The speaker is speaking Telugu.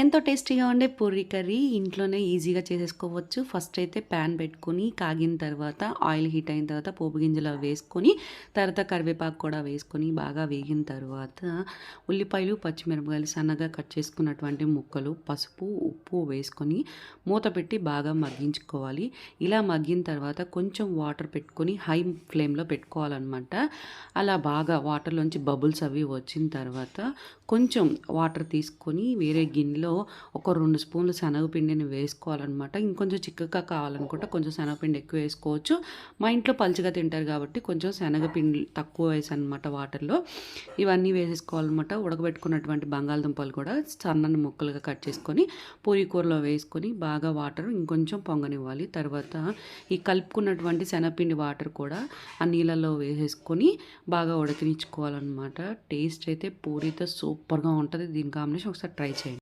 ఎంతో టేస్టీగా ఉండే పూరీ కర్రీ ఇంట్లోనే ఈజీగా చేసేసుకోవచ్చు. ఫస్ట్ అయితే ప్యాన్ పెట్టుకొని కాగిన తర్వాత ఆయిల్ హీట్ అయిన తర్వాత పోపు గింజలు అవి వేసుకొని తర్వాత కరివేపాకు కూడా వేసుకొని బాగా వేగిన తర్వాత ఉల్లిపాయలు, పచ్చిమిరపకాయలు సన్నగా కట్ చేసుకున్నటువంటి ముక్కలు, పసుపు, ఉప్పు వేసుకొని మూత పెట్టి బాగా మగ్గించుకోవాలి. ఇలా మగ్గిన తర్వాత కొంచెం వాటర్ పెట్టుకొని హై ఫ్లేమ్లో పెట్టుకోవాలన్నమాట. అలా బాగా వాటర్లోంచి బబుల్స్ అవి వచ్చిన తర్వాత కొంచెం వాటర్ తీసుకొని వేరే గిన్నెలో ఒక 2 స్పూన్లు శనగపిండిని వేసుకోవాలన్నమాట. ఇంకొంచెం చిక్కగా కావాలనుకుంటే కొంచెం శనగపిండి ఎక్కువ వేసుకోవచ్చు. మా ఇంట్లో పలుచగా తింటారు కాబట్టి కొంచెం శనగపిండి తక్కువ వేసానమాట వాటర్లో. ఇవన్నీ వేసేసుకోవాలన్నమాట. ఉడకబెట్టుకున్నటువంటి బంగాళదుంపలు కూడా సన్నని ముక్కలుగా కట్ చేసుకొని పూరీ కూరలో వేసుకొని బాగా వాటర్ ఇంకొంచెం పొంగనివ్వాలి. తర్వాత ఈ కలుపుకున్నటువంటి శనగపిండి వాటర్ కూడా ఆ నీళ్ళలో వేసేసుకొని బాగా ఉడకనిచ్చుకోవాలన్నమాట. టేస్ట్ అయితే పూరీతో సూపర్గా ఉంటుంది. దీని కాంబినేషన్ ఒకసారి ట్రై చేయండి.